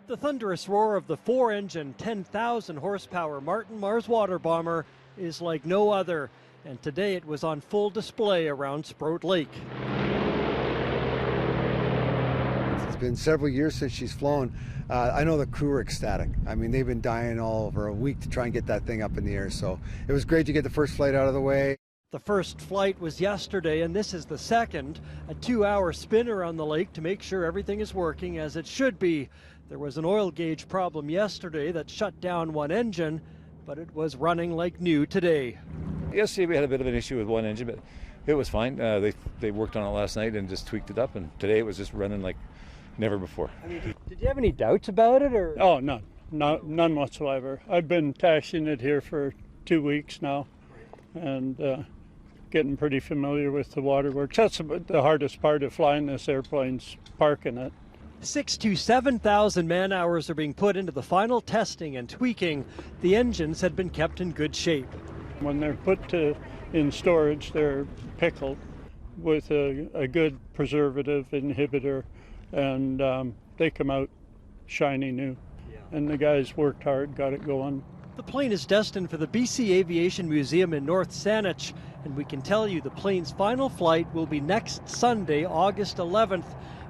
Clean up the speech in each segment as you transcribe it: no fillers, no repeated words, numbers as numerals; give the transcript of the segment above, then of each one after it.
The thunderous roar of the 4-engine, 10,000 horsepower Martin Mars waterbomber is like no other, and today it was on full display around Sproat Lake. It's been several years since she's flown. I know the crew are ecstatic. I mean, they've been dying all over a week to try and get that thing up in the air, so it was great to get the first flight out of the way. The first flight was yesterday, and this is the second, a 2-hour spin around the lake to make sure everything is working as it should be. There was an oil gauge problem yesterday that shut down one engine, but it was running like new today. Yesterday we had a bit of an issue with one engine, but it was fine. They worked on it last night and just tweaked it up, and today it was just running like never before. I mean, did you have any doubts about it, or? Oh, none whatsoever. I've been taxiing it here for 2 weeks now, and getting pretty familiar with the waterworks. That's the hardest part of flying this airplane's parking it. 6,000 to 7,000 man-hours are being put into the final testing and tweaking. The engines had been kept in good shape. When they're put in storage, they're pickled with a good preservative inhibitor, and they come out shiny new. And the guys worked hard, got it going. The plane is destined for the BC Aviation Museum in North Saanich, and we can tell you the plane's final flight will be next Sunday, August 11th,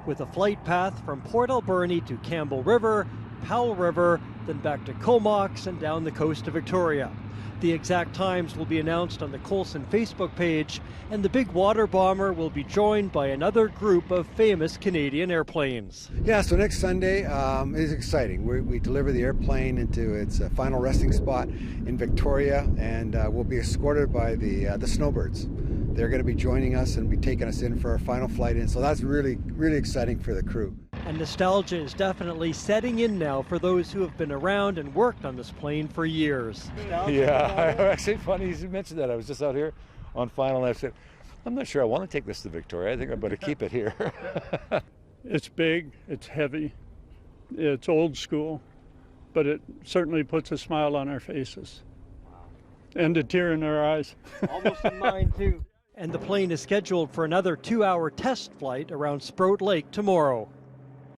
with a flight path from Port Alberni to Campbell River, Powell River, then back to Comox and down the coast of Victoria. The exact times will be announced on the Colson Facebook page, and the big water bomber will be joined by another group of famous Canadian airplanes. Yeah, so next Sunday is exciting. We deliver the airplane into its final resting spot in Victoria, and we'll be escorted by the snowbirds. They're going to be joining us and be taking us in for our final flight in, so that's really, really exciting for the crew. And nostalgia is definitely setting in now for those who have been around and worked on this plane for years. Yeah, actually funny you mentioned that. I was just out here on final and I said, I'm not sure I want to take this to Victoria. I think I'm going to keep it here. It's big, it's heavy, it's old school, but it certainly puts a smile on our faces. And a tear in our eyes. Almost in mine too. And the plane is scheduled for another 2-hour test flight around Sproat Lake tomorrow.